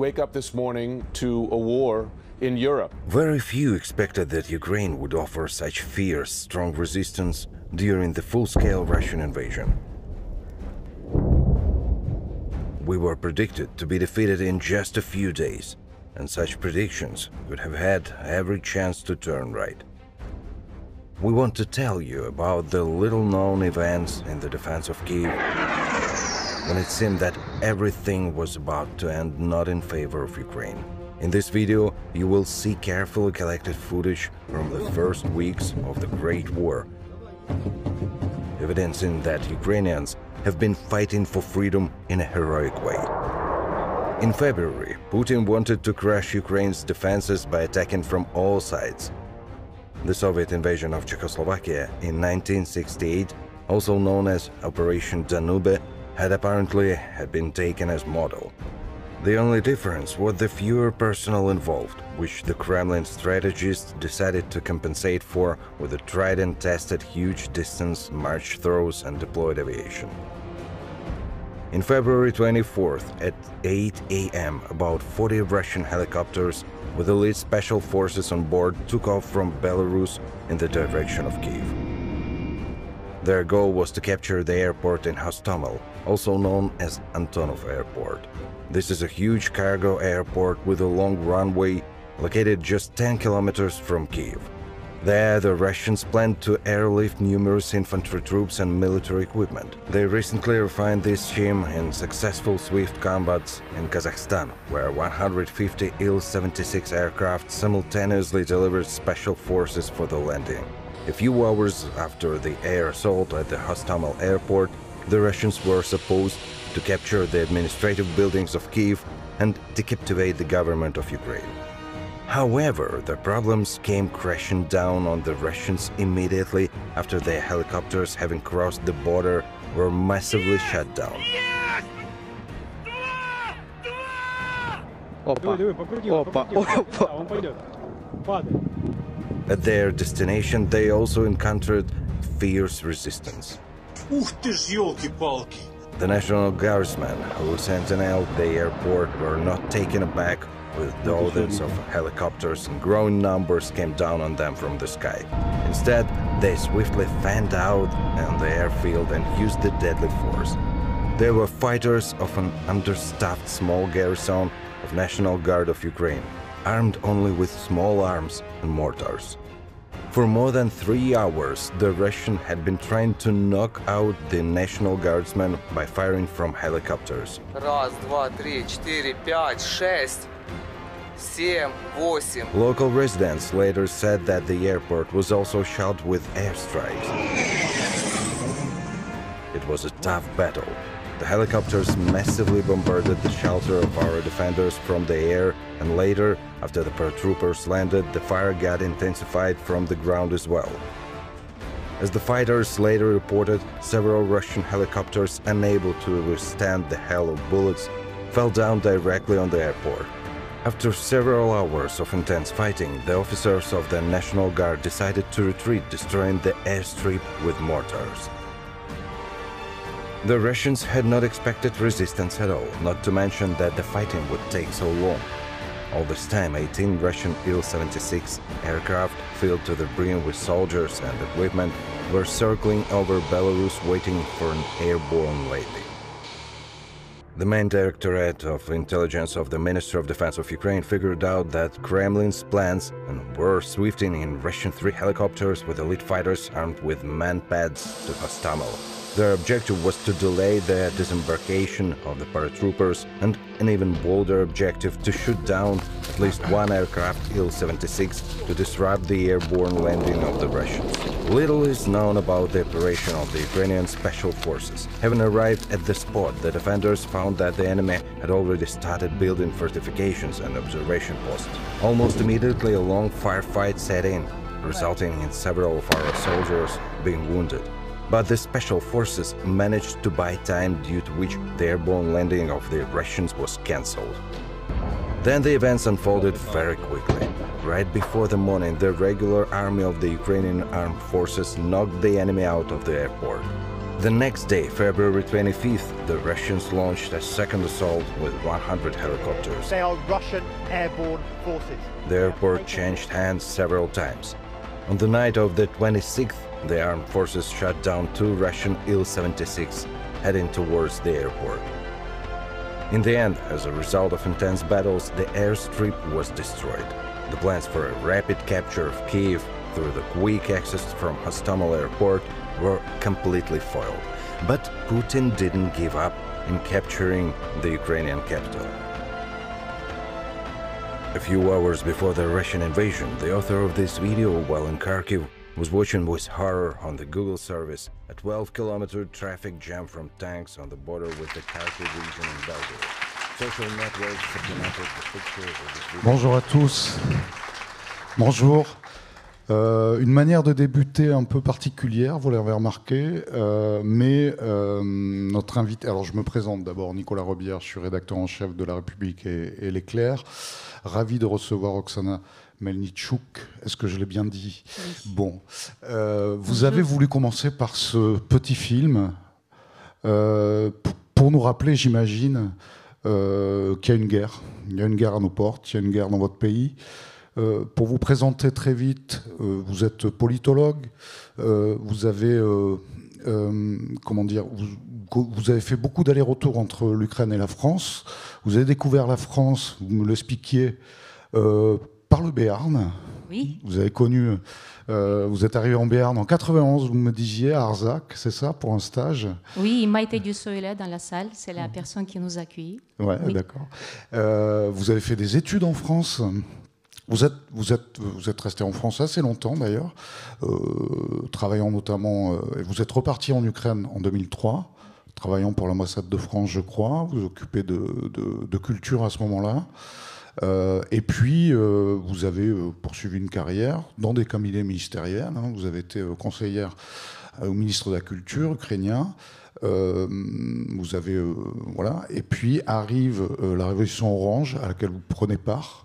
wake up this morning to a war in Europe. Very few expected that Ukraine would offer such fierce, strong resistance during the full-scale Russian invasion. We were predicted to be defeated in just a few days, and such predictions would have had every chance to turn right. We want to tell you about the little-known events in the defense of Kyiv, when it seemed that everything was about to end not in favor of Ukraine. In this video, you will see carefully collected footage from the first weeks of the Great War, evidencing that Ukrainians have been fighting for freedom in a heroic way. In February, Putin wanted to crush Ukraine's defenses by attacking from all sides. The Soviet invasion of Czechoslovakia in 1968, also known as Operation Danube, had apparently been taken as model. The only difference was the fewer personnel involved, which the Kremlin strategists decided to compensate for with the tried and tested huge-distance march throws and deployed aviation. In February 24th at 8 a.m., about 40 Russian helicopters with elite special forces on board took off from Belarus in the direction of Kyiv. Their goal was to capture the airport in Hostomel, also known as Antonov Airport. This is a huge cargo airport with a long runway located just 10 kilometers from Kyiv. There, the Russians planned to airlift numerous infantry troops and military equipment. They recently refined this scheme in successful swift combats in Kazakhstan, where 150 Il-76 aircraft simultaneously delivered special forces for the landing. A few hours after the air assault at the Hostomel airport, the Russians were supposed to capture the administrative buildings of Kyiv and decaptivate the government of Ukraine. However, the problems came crashing down on the Russians immediately after their helicopters, having crossed the border, were massively shut down. At their destination, they also encountered fierce resistance. The National Guardsmen who sentineled the airport were not taken aback with dozens of helicopters and growing numbers came down on them from the sky. Instead, they swiftly fanned out on the airfield and used the deadly force. They were fighters of an understaffed small garrison of National Guard of Ukraine, armed only with small arms and mortars. For more than 3 hours, the Russians had been trying to knock out the National Guardsmen by firing from helicopters. Раз, два, три, четыре, пять, шесть, семь, восемь. Local residents later said that the airport was also shelled with airstrikes. It was a tough battle. The helicopters massively bombarded the shelter of our defenders from the air, and later, after the paratroopers landed, the fire got intensified from the ground as well. As the fighters later reported, several Russian helicopters, unable to withstand the hail of bullets, fell down directly on the airport. After several hours of intense fighting, the officers of the National Guard decided to retreat, destroying the airstrip with mortars. The Russians had not expected resistance at all, not to mention that the fighting would take so long. All this time, 18 Russian Il-76 aircraft filled to the brim with soldiers and equipment were circling over Belarus waiting for an airborne landing. The main Directorate of Intelligence of the Ministry of Defense of Ukraine figured out that Kremlin's plans and were swifting in Russian 3 helicopters with elite fighters armed with man-pads to Hostomel. Their objective was to delay the disembarkation of the paratroopers, and an even bolder objective to shoot down at least one aircraft Il-76 to disrupt the airborne landing of the Russians. Little is known about the operation of the Ukrainian Special Forces. Having arrived at the spot, the defenders found that the enemy had already started building fortifications and observation posts. Almost immediately a long firefight set in, resulting in several of our soldiers being wounded. But the Special Forces managed to buy time, due to which the airborne landing of the Russians was cancelled. Then the events unfolded very quickly. Right before the morning, the regular army of the Ukrainian armed forces knocked the enemy out of the airport. The next day, February 25th, the Russians launched a second assault with 100 helicopters. They are Russian airborne forces. The airport changed hands several times. On the night of the 26th, the armed forces shot down 2 Russian Il-76 heading towards the airport. In the end, as a result of intense battles, the airstrip was destroyed. The plans for a rapid capture of Kyiv through the quick access from Hostomel airport were completely foiled. But Putin didn't give up in capturing the Ukrainian capital. A few hours before the Russian invasion, the author of this video, while in Kharkiv, was watching with horror on the Google service a 12-kilometer traffic jam from tanks on the border with the Kharkiv region in Belgorod. Social networks documented the pictures of this video. Bonjour à tous. Bonjour. Une manière de débuter un peu particulière, vous l'avez remarqué, mais notre invité... Alors je me présente d'abord, Nicolas Robière, je suis rédacteur en chef de La République et L'Éclair. Ravi de recevoir Oksana Melnichuk. Est-ce que je l'ai bien dit? Oui. Bon. Vous avez voulu commencer par ce petit film pour nous rappeler, j'imagine, qu'il y a une guerre. Il y a une guerre à nos portes, il y a une guerre dans votre pays. Pour vous présenter très vite, vous êtes politologue, vous avez, comment dire, vous avez fait beaucoup d'allers-retours entre l'Ukraine et la France. Vous avez découvert la France, vous me l'expliquiez, par le Béarn. Oui. Vous avez connu, vous êtes arrivé en Béarn en 91, vous me disiez, à Arzac, c'est ça, pour un stage? Oui, Maïté Dussault est là dans la salle, c'est la personne qui nous accueille. Ouais, oui. D'accord. Vous avez fait des études en France. Vous êtes resté en France assez longtemps d'ailleurs, travaillant notamment, vous êtes reparti en Ukraine en 2003, travaillant pour l'ambassade de France, je crois, vous vous occupez de culture à ce moment-là, et puis vous avez poursuivi une carrière dans des cabinets ministériels, hein, vous avez été conseillère au ministre de la Culture ukrainien, vous avez, voilà, et puis arrive la révolution orange à laquelle vous prenez part.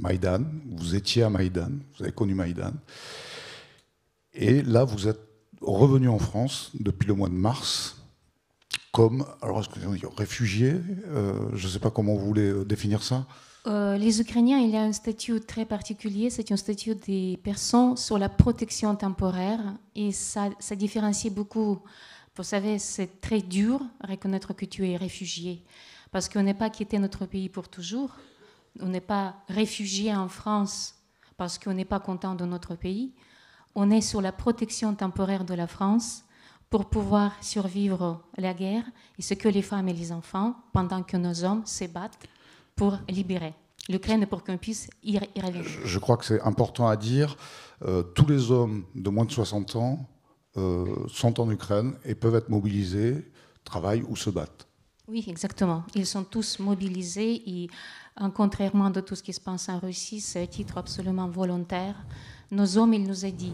Maïdan, vous étiez à Maïdan, vous avez connu Maïdan, et là vous êtes revenu en France depuis le mois de mars comme, alors excusez-moi, réfugié, je ne sais pas comment vous voulez définir ça. Les Ukrainiens, il y a un statut très particulier, c'est un statut des personnes sur la protection temporaire, et ça différencie beaucoup. Vous savez, c'est très dur de reconnaître que tu es réfugié. Parce qu'on n'est pas quitté notre pays pour toujours, on n'est pas réfugié en France parce qu'on n'est pas content de notre pays, on est sur la protection temporaire de la France pour pouvoir survivre la guerre et ce que les femmes et les enfants, pendant que nos hommes se battent pour libérer l'Ukraine pour qu'on puisse y revenir. Je crois que c'est important à dire, tous les hommes de moins de 60 ans sont en Ukraine et peuvent être mobilisés, travaillent ou se battent. Oui, exactement. Ils sont tous mobilisés et, contrairement de tout ce qui se passe en Russie, c'est un titre absolument volontaire. Nos hommes, il nous a dit,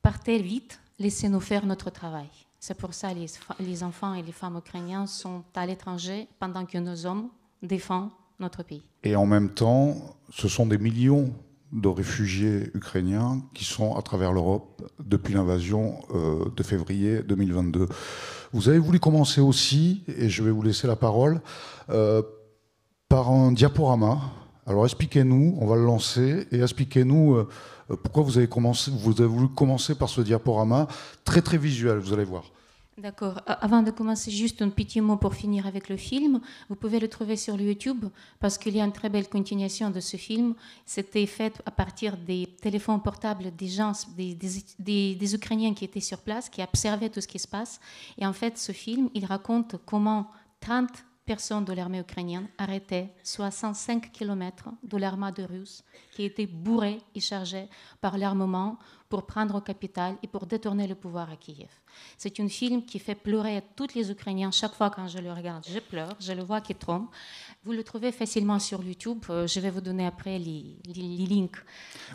partez vite, laissez-nous faire notre travail. C'est pour ça que les enfants et les femmes ukrainiens sont à l'étranger pendant que nos hommes défendent notre pays. Et en même temps, ce sont des millions de réfugiés ukrainiens qui sont à travers l'Europe depuis l'invasion de février 2022. Vous avez voulu commencer aussi, et je vais vous laisser la parole, par un diaporama. Alors expliquez-nous, on va le lancer, et expliquez-nous pourquoi vous avez voulu commencer par ce diaporama très très visuel, vous allez voir. D'accord. Avant de commencer, juste un petit mot pour finir avec le film. Vous pouvez le trouver sur le YouTube parce qu'il y a une très belle continuation de ce film. C'était fait à partir des téléphones portables des gens, des Ukrainiens qui étaient sur place, qui observaient tout ce qui se passe. Et en fait, ce film, il raconte comment 30 personnes de l'armée ukrainienne arrêtaient 65 km de l'armée russe qui était bourrée et chargée par l'armement pour prendre la capitale et pour détourner le pouvoir à Kiev. C'est un film qui fait pleurer à tous les Ukrainiens. Chaque fois quand je le regarde, je pleure, je le vois qui trompe. Vous le trouvez facilement sur YouTube. Je vais vous donner après les links.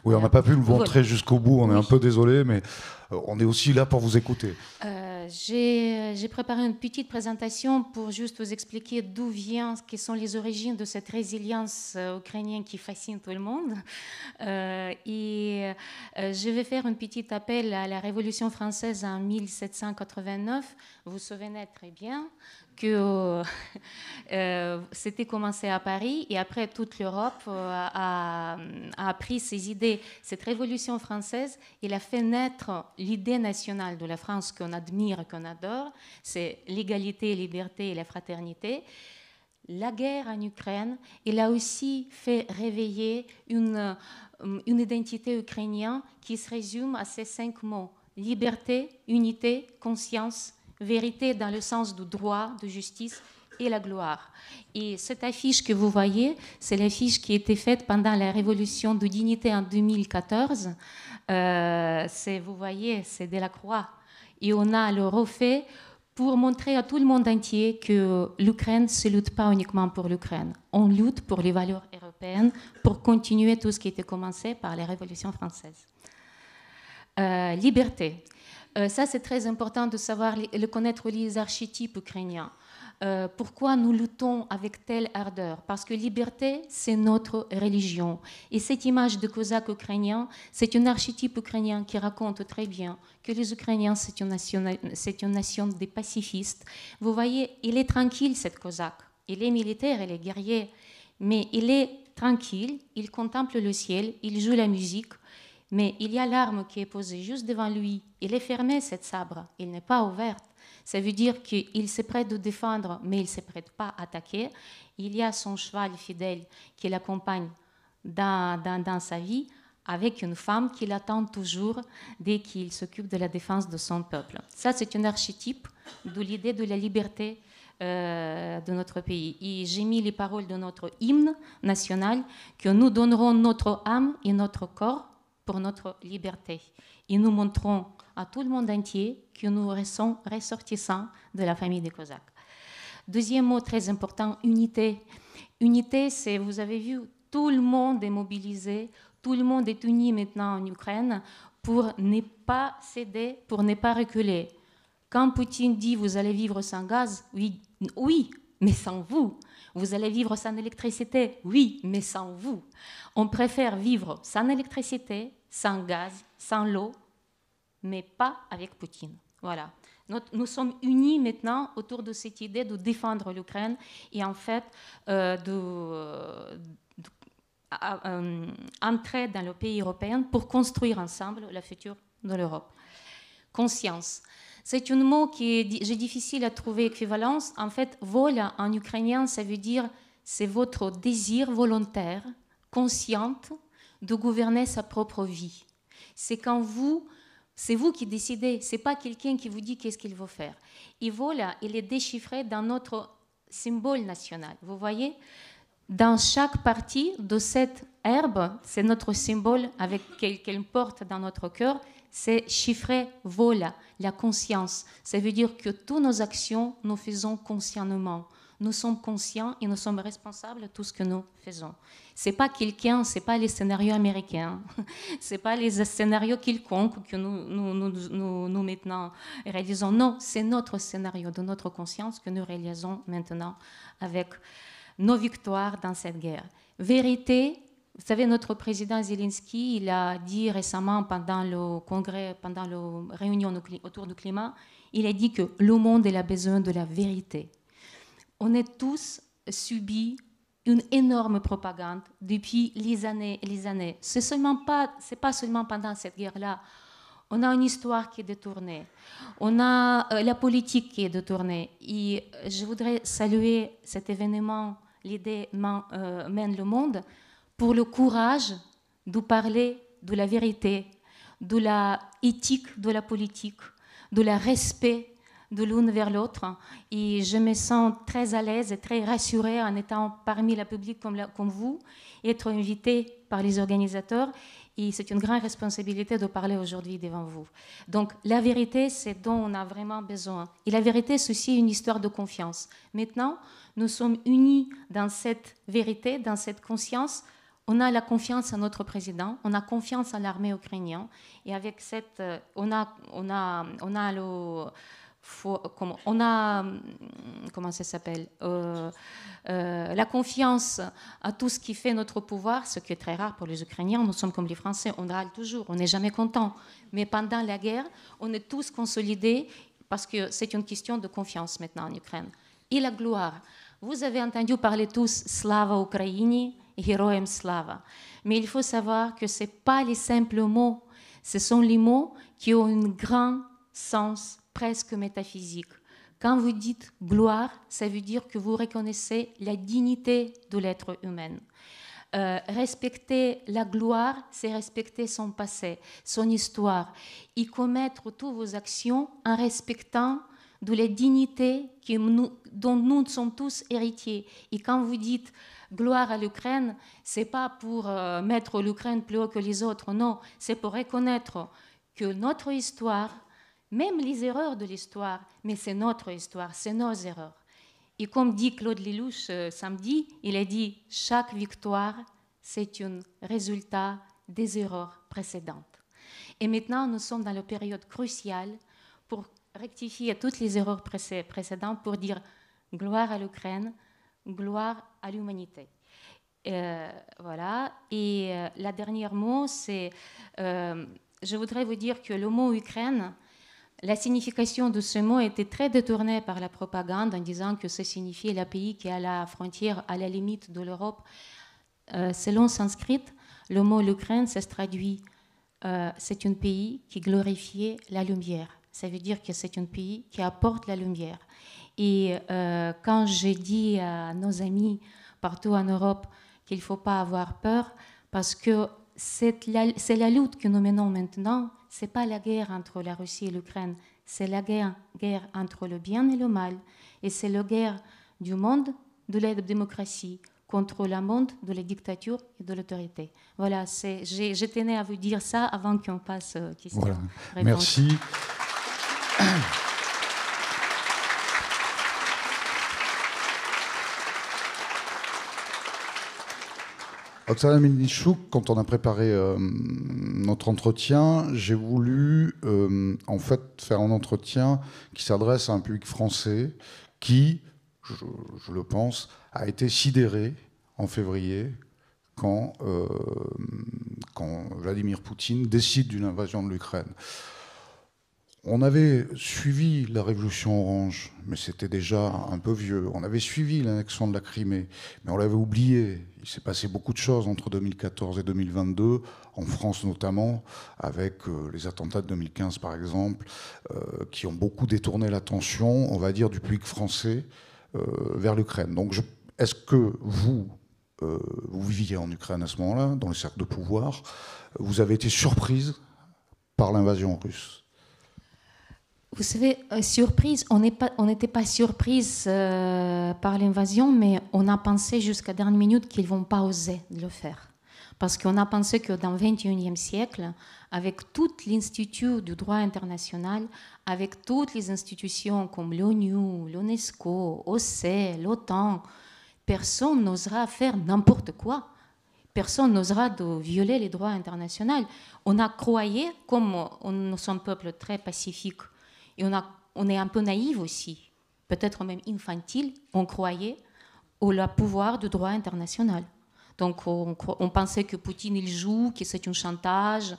Oui, on n'a pas pu le montrer jusqu'au bout, on est un peu désolé, mais on est aussi là pour vous écouter. J'ai préparé une petite présentation pour juste vous expliquer d'où vient, quelles sont les origines de cette résilience ukrainienne qui fascine tout le monde. Je vais faire un petit appel à la Révolution française en 1789. Vous vous souvenez très bien que c'était commencé à Paris et après toute l'Europe a pris ces idées. Cette révolution française, elle a fait naître l'idée nationale de la France qu'on admire, qu'on adore, c'est l'égalité, la liberté et la fraternité. La guerre en Ukraine, elle a aussi fait réveiller une identité ukrainienne qui se résume à ces 5 mots: liberté, unité, conscience, vérité dans le sens du droit, de justice et la gloire. Et cette affiche que vous voyez, c'est l'affiche qui a été faite pendant la Révolution de dignité en 2014. Vous voyez, c'est Delacroix. Et on a le refait pour montrer à tout le monde entier que l'Ukraine ne se lutte pas uniquement pour l'Ukraine. On lutte pour les valeurs européennes, pour continuer tout ce qui a été commencé par la Révolution française. Liberté. Ça, c'est très important de savoir, de connaître les archétypes ukrainiens. Pourquoi nous luttons avec telle ardeur? Parce que liberté, c'est notre religion. Et cette image de cosaque ukrainien, c'est un archétype ukrainien qui raconte très bien que les Ukrainiens, c'est une nation des pacifistes. Vous voyez, il est tranquille, cette cosaque. Il est militaire, il est guerrier, mais il est tranquille, il contemple le ciel, il joue la musique. Mais il y a l'arme qui est posée juste devant lui. Il est fermé, cette sabre. Il n'est pas ouverte. Ça veut dire qu'il se prête de défendre, mais il ne se prête pas à attaquer. Il y a son cheval fidèle qui l'accompagne dans sa vie, avec une femme qui l'attend toujours dès qu'il s'occupe de la défense de son peuple. Ça, c'est un archétype de l'idée de la liberté de notre pays. Et j'ai mis les paroles de notre hymne national, que nous donnerons notre âme et notre corps pour notre liberté. Et nous montrons à tout le monde entier que nous sommes ressortissants de la famille des Cosaques. Deuxième mot très important, unité. Unité, c'est, vous avez vu, tout le monde est mobilisé, tout le monde est uni maintenant en Ukraine pour ne pas céder, pour ne pas reculer. Quand Poutine dit « vous allez vivre sans gaz », oui, mais sans vous. Vous allez vivre sans électricité, oui, mais sans vous. On préfère vivre sans électricité, sans gaz, sans l'eau, mais pas avec Poutine. Voilà. Nous sommes unis maintenant autour de cette idée de défendre l'Ukraine et en fait entrer dans le pays européen pour construire ensemble le futur de l'Europe. Conscience. C'est un mot qui est difficile à trouver équivalence. En fait, vola en ukrainien, ça veut dire c'est votre désir volontaire, consciente, de gouverner sa propre vie. C'est quand c'est vous qui décidez, c'est pas quelqu'un qui vous dit qu'est-ce qu'il faut faire. Et vola, il est déchiffré dans notre symbole national. Vous voyez, dans chaque partie de cette herbe, c'est notre symbole avec qu'elle porte dans notre cœur. C'est chiffré vola, la conscience. Ça veut dire que toutes nos actions, nous faisons consciemment. Nous sommes conscients et nous sommes responsables de tout ce que nous faisons. C'est pas quelqu'un, c'est pas les scénarios américains, c'est pas les scénarios quelconques que nous maintenant réalisons. Non, c'est notre scénario de notre conscience que nous réalisons maintenant avec nos victoires dans cette guerre. Vérité. Vous savez, notre président Zelensky, il a dit récemment pendant le congrès, pendant la réunion autour du climat, il a dit que le monde a besoin de la vérité. On a tous subi une énorme propagande depuis les années et les années. C'est pas seulement pendant cette guerre-là. On a une histoire qui est détournée. On a la politique qui est détournée. Et je voudrais saluer cet événement, l'idée mène le monde, pour le courage de parler de la vérité, de l'éthique de la politique, de la respect de l'une vers l'autre. Et je me sens très à l'aise et très rassurée en étant parmi la public comme vous, être invitée par les organisateurs. Et c'est une grande responsabilité de parler aujourd'hui devant vous. Donc la vérité, c'est dont on a vraiment besoin. Et la vérité, c'est aussi une histoire de confiance. Maintenant, nous sommes unis dans cette vérité, dans cette conscience. On a la confiance en notre président, on a confiance en l'armée ukrainienne, et avec cette, on a on a, comment ça s'appelle, la confiance à tout ce qui fait notre pouvoir, ce qui est très rare pour les Ukrainiens. Nous sommes comme les Français, on râle toujours, on n'est jamais content. Mais pendant la guerre, on est tous consolidés parce que c'est une question de confiance maintenant en Ukraine. Et la gloire. Vous avez entendu parler tous Slava Ukraini, Héroem Slava. Mais il faut savoir que ce n'est pas les simples mots, ce sont les mots qui ont un grand sens presque métaphysique. Quand vous dites gloire, ça veut dire que vous reconnaissez la dignité de l'être humain. Respecter la gloire, c'est respecter son passé, son histoire, et commettre toutes vos actions en respectant de la dignité dont nous sommes tous héritiers. Et quand vous dites gloire à l'Ukraine, ce n'est pas pour mettre l'Ukraine plus haut que les autres, non, c'est pour reconnaître que notre histoire, même les erreurs de l'histoire, mais c'est notre histoire, c'est nos erreurs. Et comme dit Claude Lelouch samedi, il a dit « Chaque victoire, c'est un résultat des erreurs précédentes ». Et maintenant, nous sommes dans la période cruciale pour rectifier toutes les erreurs précédentes, pour dire « Gloire à l'Ukraine, gloire à l'humanité ». Voilà. Et le dernier mot, c'est... je voudrais vous dire que le mot « Ukraine », la signification de ce mot était très détournée par la propagande en disant que ça signifiait le pays qui est à la frontière, à la limite de l'Europe. Selon Sanskrit, le mot l'Ukraine, ça se traduit, c'est un pays qui glorifiait la lumière. Ça veut dire que c'est un pays qui apporte la lumière. Et quand j'ai dit à nos amis partout en Europe qu'il ne faut pas avoir peur, parce que c'est la lutte que nous menons maintenant, ce n'est pas la guerre entre la Russie et l'Ukraine, c'est la guerre entre le bien et le mal. Et c'est la guerre du monde de la démocratie contre le monde de la dictature et de l'autorité. Voilà, je tenais à vous dire ça avant qu'on passe aux questions. Voilà. Merci. Oksana Melnichuk, quand on a préparé notre entretien, j'ai voulu en fait faire un entretien qui s'adresse à un public français qui, je le pense, a été sidéré en février quand Vladimir Poutine décide d'une invasion de l'Ukraine. On avait suivi la Révolution orange, mais c'était déjà un peu vieux. On avait suivi l'annexion de la Crimée, mais on l'avait oublié. Il s'est passé beaucoup de choses entre 2014 et 2022, en France notamment, avec les attentats de 2015 par exemple, qui ont beaucoup détourné l'attention, on va dire, du public français vers l'Ukraine. Donc est-ce que vous viviez en Ukraine à ce moment-là, dans les cercles de pouvoir, vous avez été surprise par l'invasion russe ? Vous savez, surprise, on n'était pas surprise par l'invasion, mais on a pensé jusqu'à la dernière minute qu'ils ne vont pas oser de le faire. Parce qu'on a pensé que dans le XXIe siècle, avec tout l'Institut du droit international, avec toutes les institutions comme l'ONU, l'UNESCO, l'OCDE, l'OTAN, personne n'osera faire n'importe quoi. Personne n'osera de violer les droits internationaux. On a croyé, comme nous sommes un peuple très pacifique, et on est un peu naïf aussi, peut-être même infantile, on croyait au pouvoir du droit international. Donc on pensait que Poutine il joue, que c'est un chantage,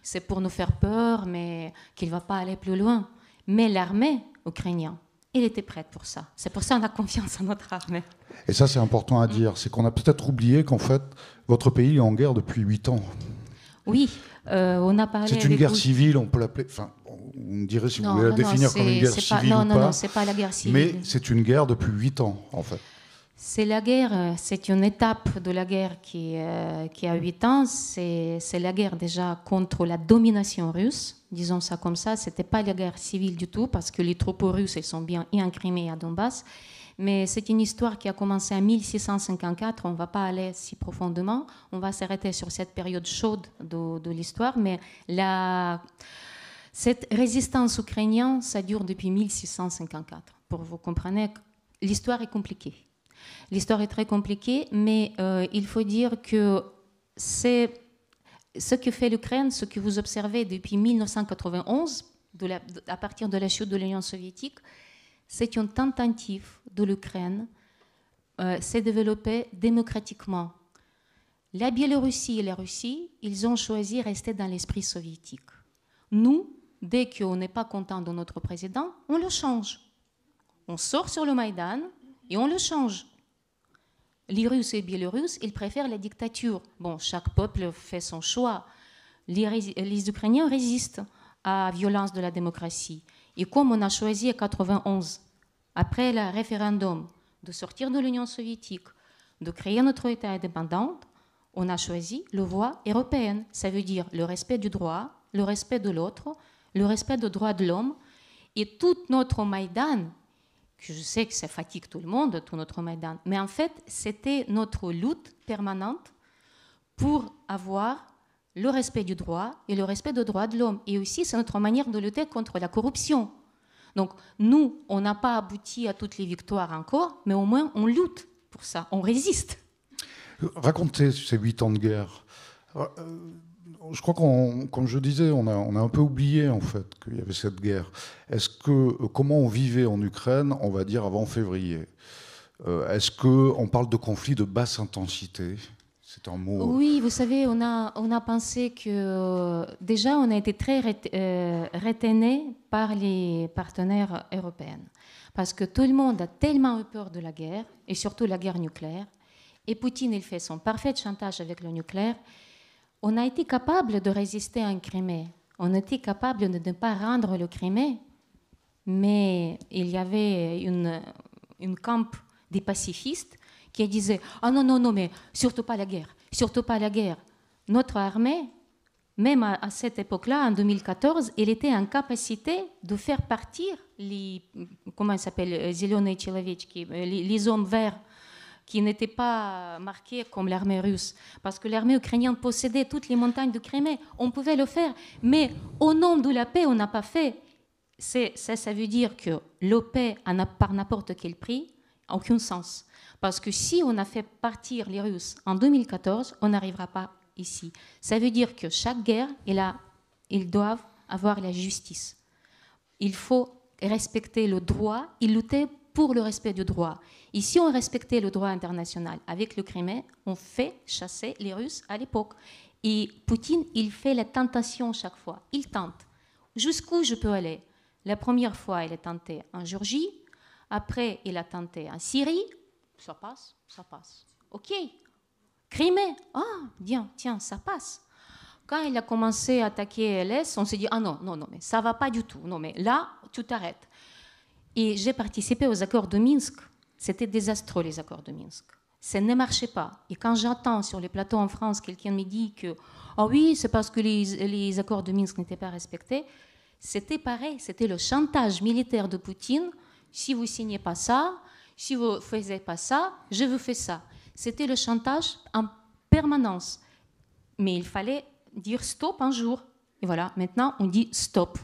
c'est pour nous faire peur, mais qu'il ne va pas aller plus loin. Mais l'armée ukrainienne, elle était prête pour ça. C'est pour ça qu'on a confiance en notre armée. Et ça, c'est important à dire. C'est qu'on a peut-être oublié qu'en fait, votre pays est en guerre depuis 8 ans. Oui, on a parlé. C'est une guerre civile, on peut l'appeler. Enfin, vous me direz si vous voulez la définir comme une guerre civile ou pas. Non, c'est pas la guerre civile. Mais c'est une guerre depuis 8 ans, en fait. C'est la guerre, c'est une étape de la guerre qui a 8 ans. C'est la guerre déjà contre la domination russe, disons ça comme ça. C'était pas la guerre civile du tout, parce que les troupes russes elles sont bien et en Crimée et à Donbass. Mais c'est une histoire qui a commencé en 1654. On ne va pas aller si profondément. On va s'arrêter sur cette période chaude de l'histoire. Mais cette résistance ukrainienne, ça dure depuis 1654. Pour vous comprendre, l'histoire est compliquée. L'histoire est très compliquée, mais il faut dire que c'est ce que fait l'Ukraine, ce que vous observez depuis 1991, à partir de la chute de l'Union soviétique, c'est une tentative de l'Ukraine s'est développée démocratiquement. La Biélorussie et la Russie, ils ont choisi de rester dans l'esprit soviétique. Nous, dès qu'on n'est pas content de notre président, on le change. On sort sur le Maïdan et on le change. Les Russes et les Biélorusses, ils préfèrent la dictature. Bon, chaque peuple fait son choix. Les Ukrainiens résistent à la violence de la démocratie. Et comme on a choisi en 1991, après le référendum, de sortir de l'Union soviétique, de créer notre État indépendant, on a choisi la voie européenne. Ça veut dire le respect du droit, le respect de l'autre, le respect des droits de l'homme. Et tout notre Maïdan, que je sais que ça fatigue tout le monde, tout notre Maïdan, mais en fait, c'était notre lutte permanente pour avoir le respect du droit et le respect des droits de l'homme. Et aussi, c'est notre manière de lutter contre la corruption. Donc, nous, on n'a pas abouti à toutes les victoires encore, mais au moins, on lutte pour ça, on résiste. Racontez ces 8 ans de guerre. Je crois comme je disais, on a un peu oublié en fait qu'il y avait cette guerre. Comment on vivait en Ukraine, on va dire avant février? Est-ce qu'on parle de conflits de basse intensité? C'est un mot. Oui, vous savez, on a pensé que déjà on a été très retenus par les partenaires européens, parce que tout le monde a tellement eu peur de la guerre et surtout la guerre nucléaire. Et Poutine, il fait son parfait chantage avec le nucléaire. On a été capable de résister à un Crimée. On a été capable de ne pas rendre le Crimée. Mais il y avait une camp des pacifistes qui disaient « Ah non, non, non, mais surtout pas la guerre, surtout pas la guerre ». Notre armée, même à cette époque-là, en 2014, elle était en capacité de faire partir les, comment ils s'appellent, les hommes verts, qui n'étaient pas marqués comme l'armée russe, parce que l'armée ukrainienne possédait toutes les montagnes de Crimée. On pouvait le faire, mais au nom de la paix, on n'a pas fait. Ça veut dire que la paix, par n'importe quel prix, n'a aucun sens. Parce que si on a fait partir les Russes en 2014, on n'arrivera pas ici. Ça veut dire que chaque guerre, ils doivent avoir la justice. Il faut respecter le droit et lutter pour le respect du droit. Et si on respectait le droit international avec le Crimée, on fait chasser les Russes à l'époque. Et Poutine, il fait la tentation chaque fois. Il tente. Jusqu'où je peux aller? La première fois, il a tenté en Géorgie. Après, il a tenté en Syrie. Ça passe, ça passe. OK. Crimée. Ah, bien, tiens, ça passe. Quand il a commencé à attaquer l'Est, on s'est dit, ah non, non, non, mais ça ne va pas du tout. Non, mais là, tu t'arrêtes. Et j'ai participé aux accords de Minsk. C'était désastreux, les accords de Minsk. Ça ne marchait pas. Et quand j'entends sur les plateaux en France, quelqu'un me dit que ah oui, c'est parce que les accords de Minsk n'étaient pas respectés, c'était pareil. C'était le chantage militaire de Poutine. Si vous ne signez pas ça, si vous ne faisiez pas ça, je vous fais ça. C'était le chantage en permanence. Mais il fallait dire stop un jour. Et voilà, maintenant, on dit stop.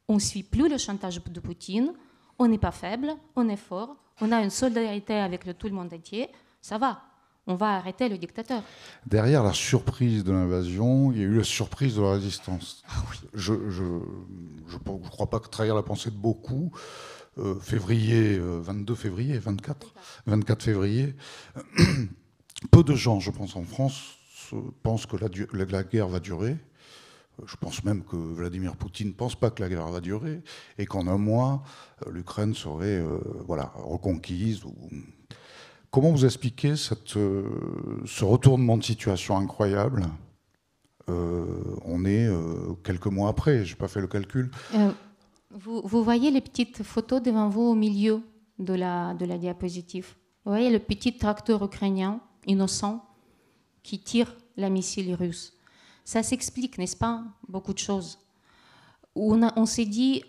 On ne suit plus le chantage de Poutine. On n'est pas faible, on est fort, on a une solidarité avec tout le monde entier, ça va, on va arrêter le dictateur. Derrière la surprise de l'invasion, il y a eu la surprise de la résistance. Ah oui. Je ne crois pas que trahir la pensée de beaucoup. 24 février, peu de gens, je pense, en France, pensent que la guerre va durer. Je pense même que Vladimir Poutine ne pense pas que la guerre va durer et qu'en un mois, l'Ukraine serait reconquise. Comment vous expliquez ce retournement de situation incroyable? On est quelques mois après, je n'ai pas fait le calcul. Vous voyez les petites photos devant vous au milieu de la diapositive. Vous voyez le petit tracteur ukrainien innocent qui tire la missile russe. Ça s'explique, n'est-ce pas? Beaucoup de choses. On s'est dit,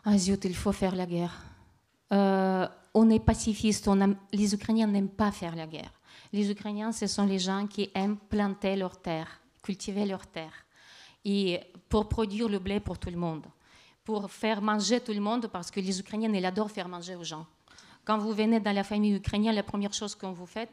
ah zut, il faut faire la guerre. On est pacifiste, les Ukrainiens n'aiment pas faire la guerre. Les Ukrainiens, ce sont les gens qui aiment planter leur terre, cultiver leur terre, et pour produire le blé pour tout le monde, pour faire manger tout le monde, parce que les Ukrainiens, ils adorent faire manger aux gens. Quand vous venez dans la famille ukrainienne, la première chose qu'on vous fait,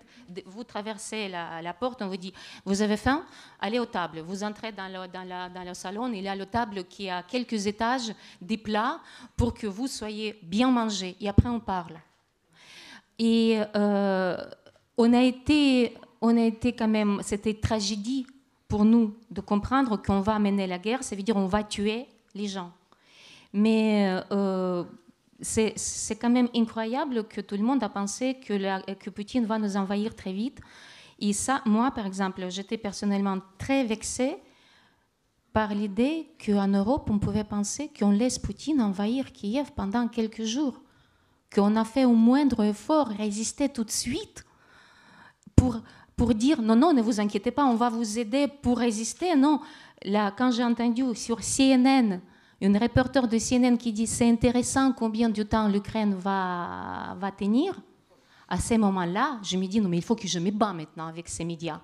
vous traversez la porte, on vous dit, vous avez faim? Allez aux tables. Vous entrez dans le salon, il y a la table qui a quelques étages, des plats, pour que vous soyez bien mangés. Et après, on parle. Et on a été quand même, c'était tragédie pour nous de comprendre qu'on va mener la guerre, ça veut dire qu'on va tuer les gens. Mais c'est quand même incroyable que tout le monde a pensé que Poutine va nous envahir très vite. Et ça, moi, par exemple, j'étais personnellement très vexée par l'idée qu'en Europe, on pouvait penser qu'on laisse Poutine envahir Kiev pendant quelques jours, qu'on a fait au moindre effort, résister tout de suite pour dire non, ne vous inquiétez pas, on va vous aider pour résister. Non, là, quand j'ai entendu sur CNN, une reporter de CNN qui dit c'est intéressant combien de temps l'Ukraine va tenir, à ce moment-là, je me dis non mais il faut que je me bats maintenant avec ces médias.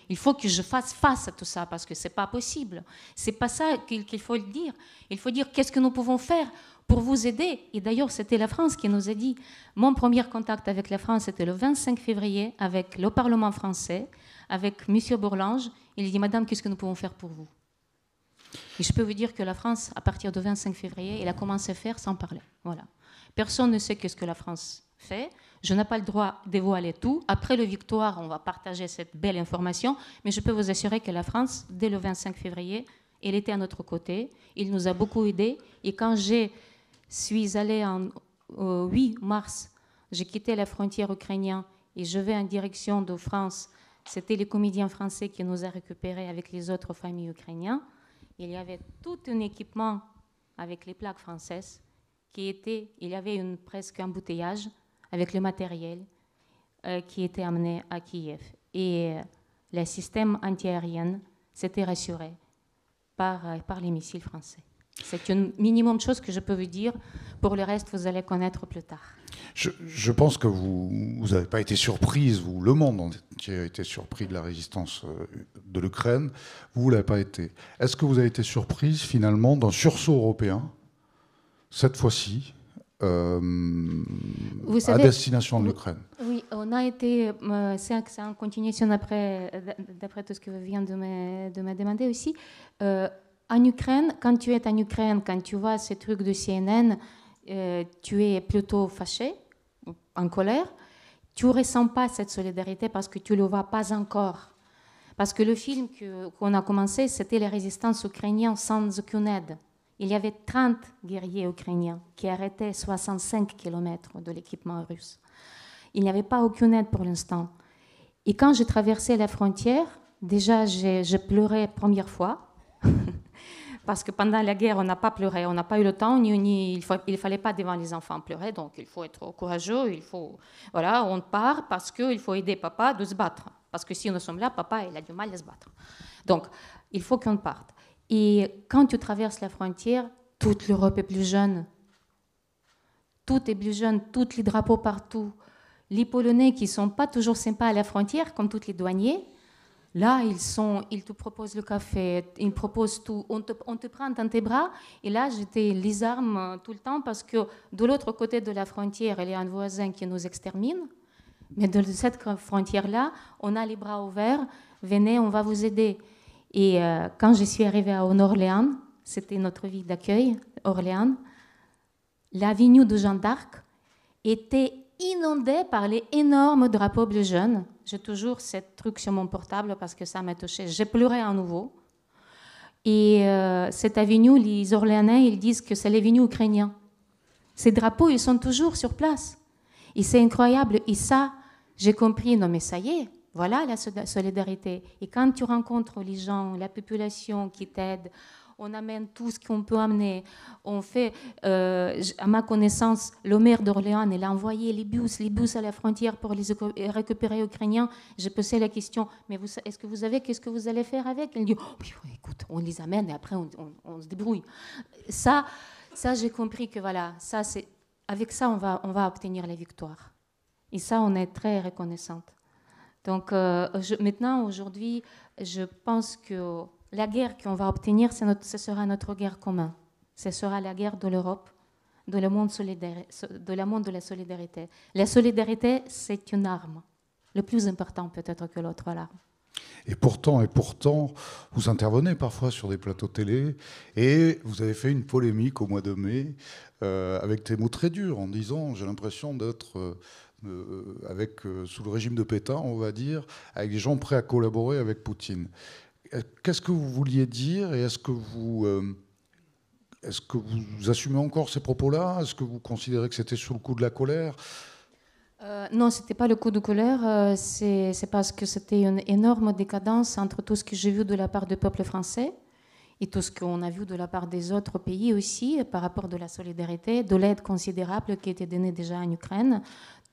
Il faut que je fasse face à tout ça parce que c'est pas possible. C'est pas ça qu'il faut le dire. Il faut dire qu'est-ce que nous pouvons faire pour vous aider. Et d'ailleurs, c'était la France qui nous a dit. Mon premier contact avec la France, c'était le 25 février avec le Parlement français, avec M. Bourlange. Il dit Madame, qu'est-ce que nous pouvons faire pour vous? Et je peux vous dire que la France, à partir du 25 février, elle a commencé à faire sans parler. Voilà. Personne ne sait ce que la France fait. Je n'ai pas le droit de dévoiler tout. Après la victoire, on va partager cette belle information. Mais je peux vous assurer que la France, dès le 25 février, elle était à notre côté. Il nous a beaucoup aidés. Et quand je suis allée au 8 mars, j'ai quitté la frontière ukrainienne et je vais en direction de France. C'était les comédiens français qui nous a récupérés avec les autres familles ukrainiennes. Il y avait tout un équipement avec les plaques françaises il y avait presque un embouteillage avec le matériel qui était amené à Kiev. Et le système antiaérien s'était rassuré par les missiles français. C'est un minimum de choses que je peux vous dire. Pour le reste, vous allez connaître plus tard. Je pense que vous n'avez pas été surprise, vous, le monde entier a été surpris de la résistance de l'Ukraine. Vous ne l'avez pas été. Est-ce que vous avez été surprise, finalement, d'un sursaut européen, cette fois-ci, à destination de l'Ukraine? Oui, on a été... c'est en continuation d'après tout ce que vous venez de me demander aussi. En Ukraine, quand tu es en Ukraine, quand tu vois ces trucs de CNN, tu es plutôt fâché, en colère. Tu ne ressens pas cette solidarité parce que tu ne le vois pas encore. Parce que le film qu'on a commencé, c'était la résistance ukrainienne sans aucune aide. Il y avait 30 guerriers ukrainiens qui arrêtaient 65 km de l'équipement russe. Il n'y avait pas aucune aide pour l'instant. Et quand j'ai traversé la frontière, déjà, j'ai pleuré première fois. Parce que pendant la guerre, on n'a pas pleuré, on n'a pas eu le temps, il ne fallait pas devant les enfants pleurer, donc il faut être courageux, voilà, on part parce qu'il faut aider papa de se battre. Parce que si nous sommes là, papa, il a du mal à se battre. Donc, il faut qu'on parte. Et quand tu traverses la frontière, toute l'Europe est plus jeune. Tout est plus jeune, tous les drapeaux partout. Les Polonais qui ne sont pas toujours sympas à la frontière, comme tous les douaniers, là, ils te proposent le café, ils proposent tout. On te prend dans tes bras. Et là, j'étais les armes tout le temps parce que de l'autre côté de la frontière, il y a un voisin qui nous extermine. Mais de cette frontière-là, on a les bras ouverts. Venez, on va vous aider. Et quand je suis arrivée à Orléans, c'était notre ville d'accueil, Orléans, l'avenue de Jeanne d'Arc était inondée par les énormes drapeaux bleu jaune. J'ai toujours ce truc sur mon portable parce que ça m'a touchée. J'ai pleuré à nouveau. Et cette avenue, les Orléanais, ils disent que c'est l'avenue ukrainienne. Ces drapeaux, ils sont toujours sur place. Et c'est incroyable. Et ça, j'ai compris, non mais ça y est, voilà la solidarité. Et quand tu rencontres les gens, la population qui t'aide, on amène tout ce qu'on peut amener. On fait, à ma connaissance, le maire d'Orléans, il a envoyé les bus à la frontière pour les récupérer Ukrainiens. J'ai posé la question, mais est-ce que vous savez qu'est-ce que vous allez faire avec? Il dit, oh, écoute, on les amène et après on se débrouille. Ça j'ai compris que voilà, avec ça, on va obtenir la victoire. Et ça, on est très reconnaissante. Donc maintenant, aujourd'hui, je pense que la guerre qu'on va obtenir, ce sera notre guerre commune. Ce sera la guerre de l'Europe, de le monde solidaire, de la monde de la solidarité. La solidarité, c'est une arme, le plus important peut-être que l'autre arme. Et pourtant, vous intervenez parfois sur des plateaux télé et vous avez fait une polémique au mois de mai avec des mots très durs en disant, j'ai l'impression d'être sous le régime de Pétain, on va dire, avec des gens prêts à collaborer avec Poutine. Qu'est-ce que vous vouliez dire et est-ce que vous assumez encore ces propos-là? Est-ce que vous considérez que c'était sous le coup de la colère? Non, ce n'était pas le coup de colère, c'est parce que c'était une énorme décadence entre tout ce que j'ai vu de la part du peuple français et tout ce qu'on a vu de la part des autres pays aussi par rapport de la solidarité, de l'aide considérable qui était donnée déjà en Ukraine,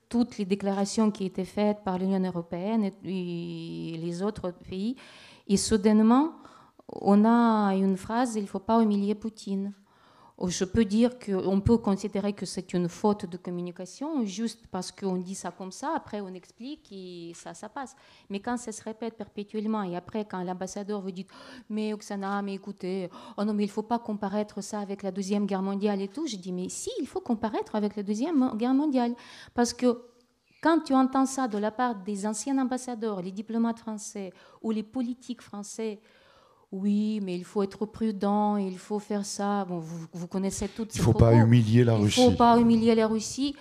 toutes les déclarations qui étaient faites par l'Union européenne et les autres pays. Et soudainement, on a une phrase, il ne faut pas humilier Poutine. Je peux dire qu'on peut considérer que c'est une faute de communication, juste parce qu'on dit ça comme ça, après on explique et ça passe. Mais quand ça se répète perpétuellement, et après quand l'ambassadeur vous dit « Mais Oksana, mais écoutez, oh non, mais il ne faut pas comparaître ça avec la Deuxième Guerre mondiale et tout », je dis « Mais si, il faut comparaître avec la Deuxième Guerre mondiale. » Parce que quand tu entends ça de la part des anciens ambassadeurs, les diplomates français ou les politiques français, oui, mais il faut être prudent, il faut faire ça. Bon, vous connaissez toutes ces propos. Il ne faut pas humilier la Russie. Il ne faut pas humilier la Russie.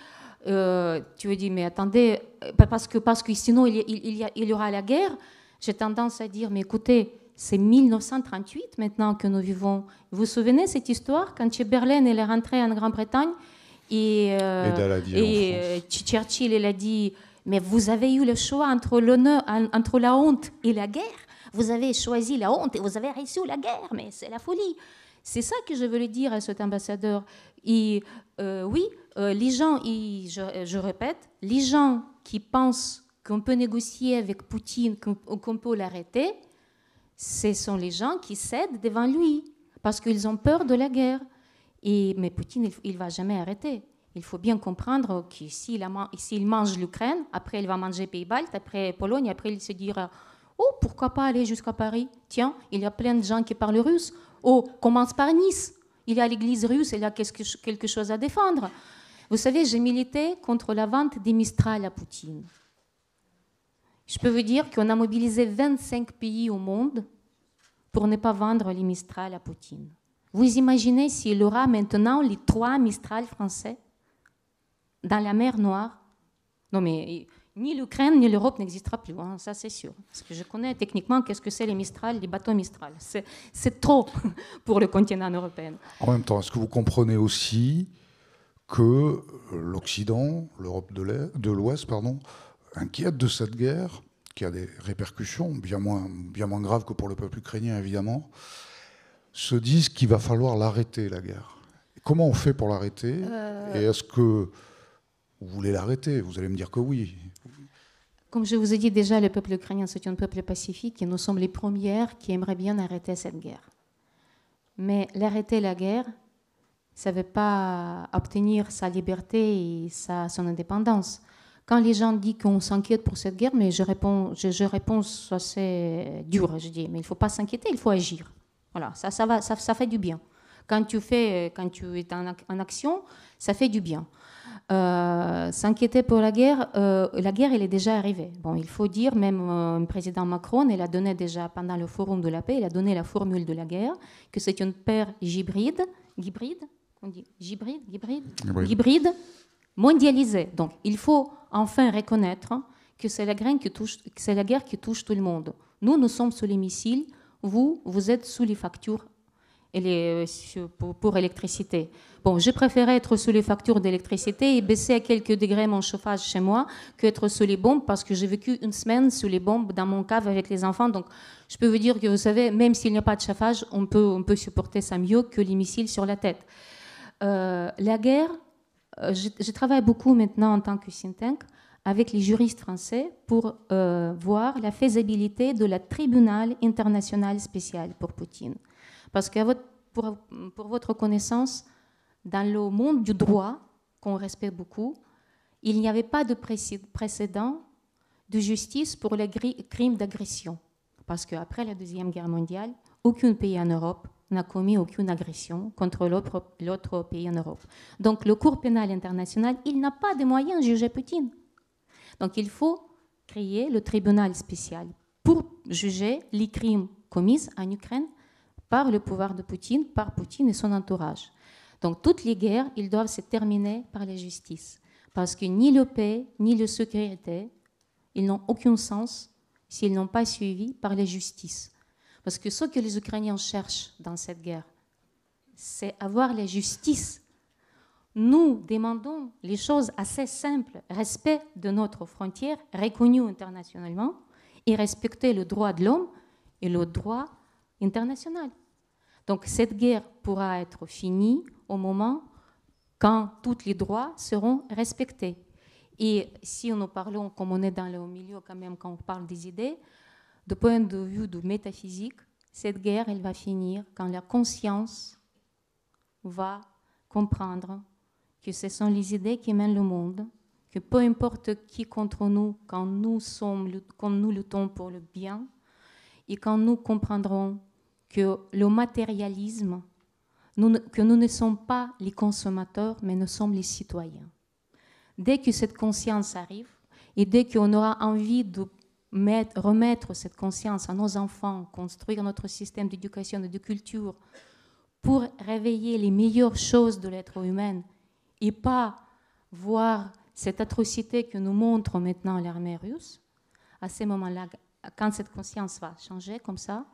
Tu veux dire, mais attendez, parce que sinon il y aura la guerre. J'ai tendance à dire, mais écoutez, c'est 1938 maintenant que nous vivons. Vous vous souvenez de cette histoire, quand Chamberlain est rentré en Grande-Bretagne et Churchill il a dit, mais vous avez eu le choix entre la honte et la guerre. Vous avez choisi la honte et vous avez réussi la guerre, mais c'est la folie. C'est ça que je veux le dire à cet ambassadeur. Et oui, les gens, je répète, les gens qui pensent qu'on peut négocier avec Poutine, qu'on peut l'arrêter, ce sont les gens qui cèdent devant lui, parce qu'ils ont peur de la guerre. Mais Poutine, il ne va jamais arrêter. Il faut bien comprendre que s'il mange l'Ukraine, après il va manger Pays-Baltes, après Pologne, après il se dira... Oh, pourquoi pas aller jusqu'à Paris? Tiens, il y a plein de gens qui parlent russe. Oh, commence par Nice. Il y a l'église russe, il y a quelque chose à défendre. Vous savez, j'ai milité contre la vente des Mistral à Poutine. Je peux vous dire qu'on a mobilisé 25 pays au monde pour ne pas vendre les Mistral à Poutine. Vous imaginez s'il aura maintenant les 3 Mistral français dans la mer Noire? Non, mais... Ni l'Ukraine ni l'Europe n'existera plus, hein, ça c'est sûr. Parce que je connais techniquement qu'est-ce que c'est les Mistral, les bateaux Mistral. C'est trop pour le continent européen. En même temps, est-ce que vous comprenez aussi que l'Occident, l'Europe de l'Ouest, inquiète de cette guerre, qui a des répercussions bien moins graves que pour le peuple ukrainien, évidemment, se disent qu'il va falloir l'arrêter, la guerre? Comment on fait pour l'arrêter? Et est-ce que vous voulez l'arrêter? Vous allez me dire que oui. Comme je vous ai dit déjà, le peuple ukrainien, c'est un peuple pacifique et nous sommes les premières qui aimeraient bien arrêter cette guerre. Mais l'arrêter la guerre, ça ne veut pas obtenir sa liberté et son indépendance. Quand les gens disent qu'on s'inquiète pour cette guerre, mais je réponds assez dur, je dis, mais il ne faut pas s'inquiéter, il faut agir. Voilà, ça fait du bien. Quand tu es en action, ça fait du bien. S'inquiéter pour la guerre, elle est déjà arrivée. Bon, il faut dire, même le président Macron, il a donné déjà pendant le Forum de la paix, il a donné la formule de la guerre, que c'est une paix hybride, mondialisée. Donc, il faut enfin reconnaître que c'est la guerre qui touche tout le monde. Nous sommes sous les missiles, vous êtes sous les factures pour l'électricité. Bon, je préférais être sous les factures d'électricité et baisser à quelques degrés mon chauffage chez moi qu'être sous les bombes, parce que j'ai vécu une semaine sous les bombes dans mon cave avec les enfants. Donc, je peux vous dire que, vous savez, même s'il n'y a pas de chauffage, on peut supporter ça mieux que les missiles sur la tête. La guerre, je travaille beaucoup maintenant en tant que think tank avec les juristes français pour voir la faisabilité de la tribunal international spécial pour Poutine. Parce que pour votre connaissance, dans le monde du droit, qu'on respecte beaucoup, il n'y avait pas de précédent de justice pour les crimes d'agression. Parce qu'après la Deuxième Guerre mondiale, aucun pays en Europe n'a commis aucune agression contre l'autre pays en Europe. Donc le Cour pénale internationale, il n'a pas de moyens de juger Poutine. Donc il faut créer le tribunal spécial pour juger les crimes commis en Ukraine par le pouvoir de Poutine, par Poutine et son entourage. Donc toutes les guerres, ils doivent se terminer par la justice. Parce que ni la paix, ni la sécurité, ils n'ont aucun sens s'ils n'ont pas suivi par la justice. Parce que ce que les Ukrainiens cherchent dans cette guerre, c'est avoir la justice. Nous demandons les choses assez simples, respect de notre frontière reconnue internationalement et respecter le droit de l'homme et le droit international. Donc cette guerre pourra être finie au moment quand tous les droits seront respectés. Et si nous parlons, comme on est dans le milieu quand même, quand on parle des idées, de point de vue de métaphysique, cette guerre, elle va finir quand la conscience va comprendre que ce sont les idées qui mènent le monde, que peu importe qui contre nous, quand nous luttons pour le bien, et quand nous comprendrons que le matérialisme, que nous ne sommes pas les consommateurs, mais nous sommes les citoyens. Dès que cette conscience arrive, et dès qu'on aura envie de remettre cette conscience à nos enfants, construire notre système d'éducation et de culture pour réveiller les meilleures choses de l'être humain et pas voir cette atrocité que nous montre maintenant l'armée russe, à ce moment-là, quand cette conscience va changer comme ça,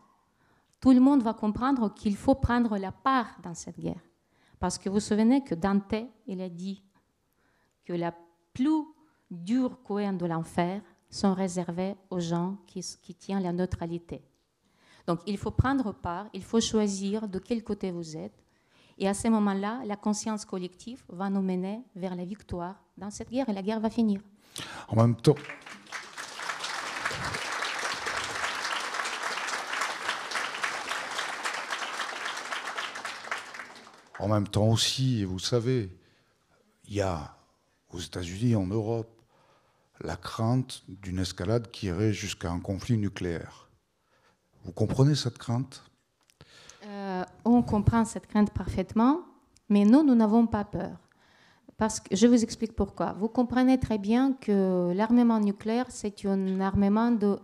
tout le monde va comprendre qu'il faut prendre la part dans cette guerre. Parce que vous vous souvenez que Dante, il a dit que la plus dure couenne de l'enfer sont réservées aux gens qui tiennent la neutralité. Donc il faut prendre part, il faut choisir de quel côté vous êtes. Et à ce moment-là, la conscience collective va nous mener vers la victoire dans cette guerre et la guerre va finir. En même temps, aussi, vous savez, il y a aux États-Unis, en Europe, la crainte d'une escalade qui irait jusqu'à un conflit nucléaire. Vous comprenez cette crainte ? On comprend cette crainte parfaitement, mais nous n'avons pas peur. Parce que, je vous explique pourquoi. Vous comprenez très bien que l'armement nucléaire, c'est un armement de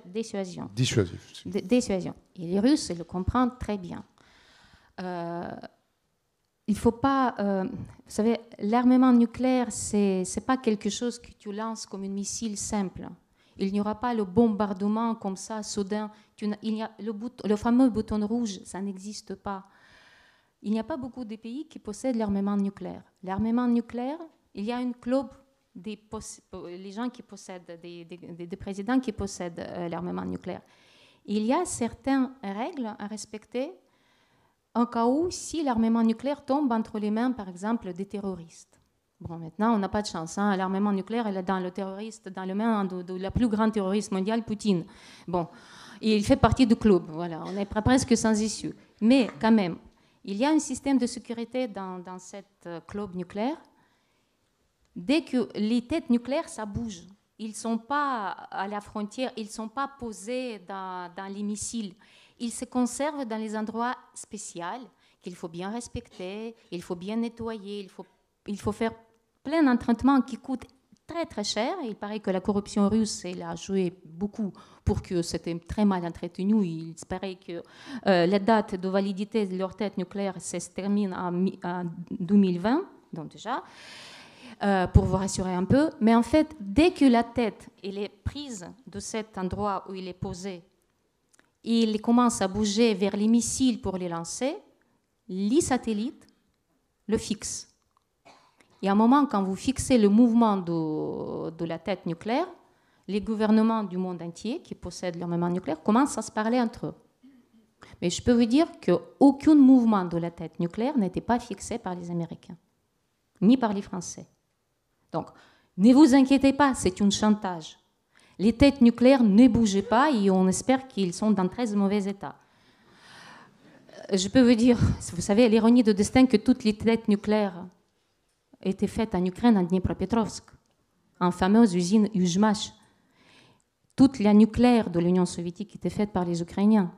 dissuasion. Dissuasion. Et les Russes le comprennent très bien. Il faut pas... vous savez, l'armement nucléaire, c'est pas quelque chose que tu lances comme un missile simple. Il n'y aura pas le bombardement comme ça, soudain. Le fameux bouton rouge, ça n'existe pas. Il n'y a pas beaucoup de pays qui possèdent l'armement nucléaire. L'armement nucléaire, il y a un club les gens qui possèdent, des présidents qui possèdent l'armement nucléaire. Il y a certaines règles à respecter en cas où si l'armement nucléaire tombe entre les mains, par exemple, des terroristes. Bon, maintenant, on n'a pas de chance. Hein. L'armement nucléaire, elle est dans les mains de la plus grande terroriste mondiale, Poutine. Bon, il fait partie du club. Voilà, on est presque sans issue. Mais quand même, il y a un système de sécurité dans cette club nucléaire. Dès que les têtes nucléaires, ça bouge. Ils ne sont pas à la frontière, ils ne sont pas posés dans les missiles. Ils se conservent dans les endroits spéciaux qu'il faut bien respecter, il faut bien nettoyer, il faut faire plein d'entraînements qui coûtent très très cher. Il paraît que la corruption russe elle a joué beaucoup pour que c'était très mal entretenu. Il paraît que la date de validité de leur tête nucléaire se termine en 2020, donc déjà, pour vous rassurer un peu. Mais en fait, dès que la tête elle est prise de cet endroit où il est posé, il commence à bouger vers les missiles pour les lancer, les satellites le fixent. Et à un moment, quand vous fixez le mouvement de la tête nucléaire, les gouvernements du monde entier qui possèdent l'armement nucléaire commencent à se parler entre eux. Mais je peux vous dire qu'aucun mouvement de la tête nucléaire n'était pas fixé par les Américains, ni par les Français. Donc, ne vous inquiétez pas, c'est un chantage. Les têtes nucléaires ne bougent pas et on espère qu'ils sont dans très mauvais état. Je peux vous dire, vous savez, l'ironie de destin que toutes les têtes nucléaires étaient faites en Ukraine, en Dnipropetrovsk, en fameuse usine Yuzhmash. Toute la nucléaire de l'Union soviétique était faite par les Ukrainiens.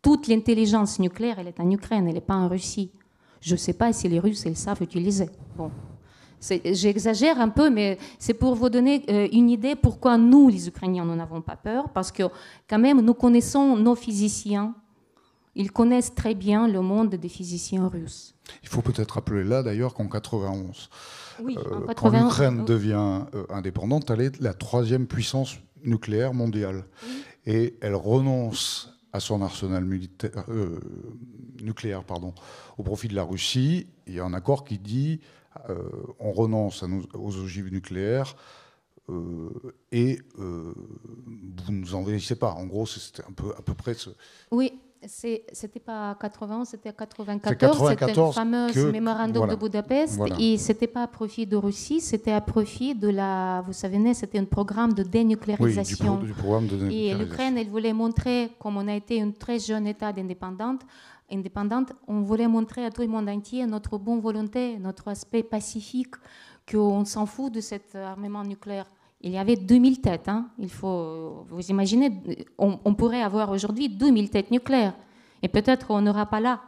Toute l'intelligence nucléaire, elle est en Ukraine, elle n'est pas en Russie. Je ne sais pas si les Russes, ils savent utiliser. Bon. J'exagère un peu, mais c'est pour vous donner une idée pourquoi nous, les Ukrainiens, nous n'avons pas peur. Parce que quand même, nous connaissons nos physiciens. Ils connaissent très bien le monde des physiciens russes. Il faut peut-être rappeler là, d'ailleurs, qu'en 91, oui, quand l'Ukraine devient indépendante, elle est la 3e puissance nucléaire mondiale. Oui. Et elle renonce à son arsenal nucléaire au profit de la Russie. Il y a un accord qui dit on renonce aux ogives nucléaires et vous ne nous envahissez pas. En gros, c'était à peu près ce... Oui, c'était pas 80, c'était 94. C'était le fameux mémorandum de Budapest. Voilà. Et c'était pas à profit de Russie, c'était à profit de la... Vous savez, c'était un programme de dénucléarisation. Oui, du programme de dénucléarisation. Et l'Ukraine, elle voulait montrer, comme on a été un très jeune État indépendante, on voulait montrer à tout le monde entier notre bonne volonté, notre aspect pacifique, qu'on s'en fout de cet armement nucléaire. Il y avait 2000 têtes. Hein. Il faut vous imaginer, on pourrait avoir aujourd'hui 2000 têtes nucléaires. Et peut-être on n'aura pas là.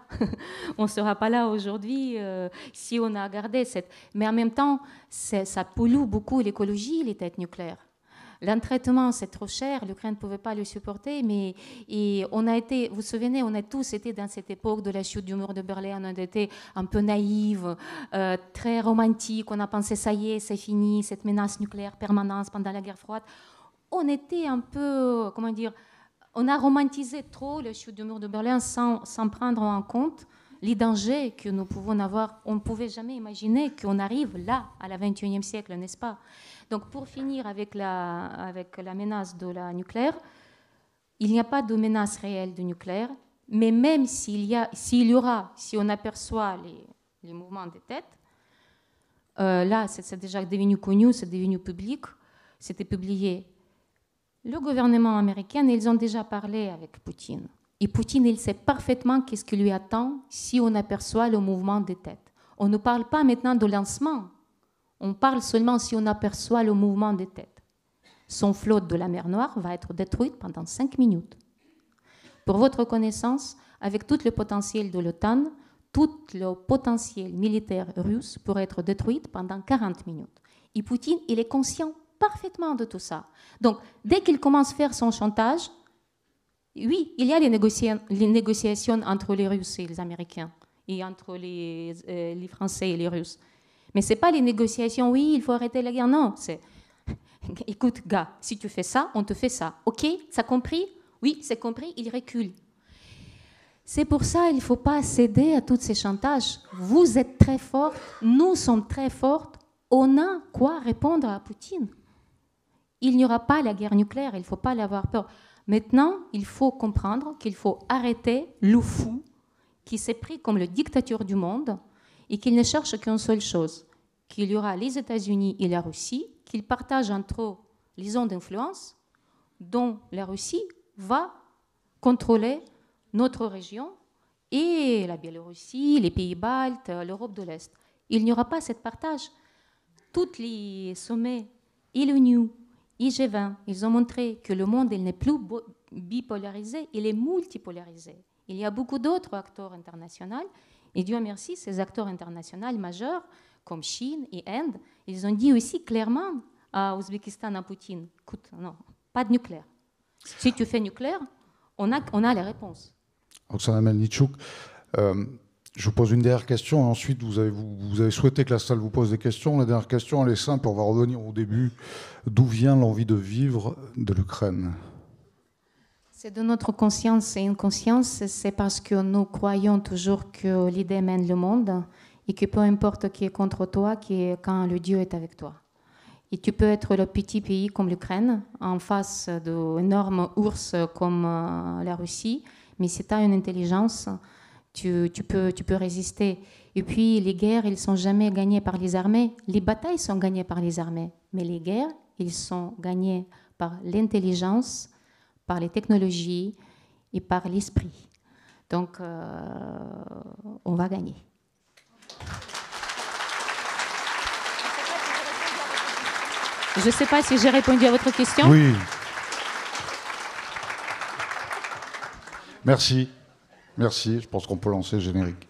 On ne sera pas là aujourd'hui si on a gardé cette... Mais en même temps, ça pollue beaucoup l'écologie, les têtes nucléaires. L'entraînement, c'est trop cher, l'Ukraine ne pouvait pas le supporter, mais on a été, vous vous souvenez, on a tous été dans cette époque de la chute du mur de Berlin, on a été un peu naïves, très romantiques, on a pensé ça y est, c'est fini, cette menace nucléaire permanente pendant la guerre froide. On était un peu, comment dire, on a romantisé trop la chute du mur de Berlin sans prendre en compte les dangers que nous pouvons avoir. On ne pouvait jamais imaginer qu'on arrive là, à la 21e siècle, n'est-ce pas ? Donc, pour finir avec la menace de la nucléaire, il n'y a pas de menace réelle de nucléaire, mais même si on aperçoit les mouvements des têtes, là, c'est déjà devenu connu, c'est devenu public, c'était publié. Le gouvernement américain, ils ont déjà parlé avec Poutine. Et Poutine, il sait parfaitement qu'est-ce qui lui attend si on aperçoit le mouvement des têtes. On ne parle pas maintenant de lancement. On parle seulement si on aperçoit le mouvement des têtes. Son flotte de la mer Noire va être détruite pendant 5 minutes. Pour votre connaissance, avec tout le potentiel de l'OTAN, tout le potentiel militaire russe pourrait être détruit pendant 40 minutes. Et Poutine, il est conscient parfaitement de tout ça. Donc, dès qu'il commence à faire son chantage, oui, il y a les négociations entre les Russes et les Américains, et entre les Français et les Russes. Mais ce n'est pas les négociations, oui, il faut arrêter la guerre. Non, c'est, écoute, gars, si tu fais ça, on te fait ça. OK, ça compris? Oui, c'est compris, il recule. C'est pour ça qu'il ne faut pas céder à tous ces chantages. Vous êtes très forts, nous sommes très fortes, on a quoi répondre à Poutine. Il n'y aura pas la guerre nucléaire, il ne faut pas l'avoir peur. Maintenant, il faut comprendre qu'il faut arrêter le fou qui s'est pris comme la dictature du monde et qu'il ne cherche qu'une seule chose, qu'il y aura les États-Unis et la Russie, qu'ils partagent entre eux les zones d'influence dont la Russie va contrôler notre région et la Biélorussie, les pays baltes, l'Europe de l'Est. Il n'y aura pas ce partage. Tous les sommets et l'ONU, et G20, ils ont montré que le monde il n'est plus bipolarisé, il est multipolarisé. Il y a beaucoup d'autres acteurs internationaux, et Dieu merci, ces acteurs internationaux majeurs, comme Chine et Inde, ils ont dit aussi clairement à Ouzbékistan, à Poutine, écoute, non, pas de nucléaire. Si tu fais nucléaire, on a les réponses. Oksana Melnichuk, je vous pose une dernière question, et ensuite vous avez souhaité que la salle vous pose des questions. La dernière question, elle est simple, on va revenir au début. D'où vient l'envie de vivre de l'Ukraine ? C'est de notre conscience et inconscience, c'est parce que nous croyons toujours que l'idée mène le monde et que peu importe qui est contre toi, quand le Dieu est avec toi. Et tu peux être le petit pays comme l'Ukraine, en face d'énormes ours comme la Russie, mais si tu as une intelligence, tu peux résister. Et puis les guerres, elles ne sont jamais gagnées par les armées. Les batailles sont gagnées par les armées, mais les guerres, elles sont gagnées par l'intelligence, par les technologies et par l'esprit. Donc, on va gagner. Je ne sais pas si j'ai répondu à votre question. Oui. Merci. Merci, je pense qu'on peut lancer le générique.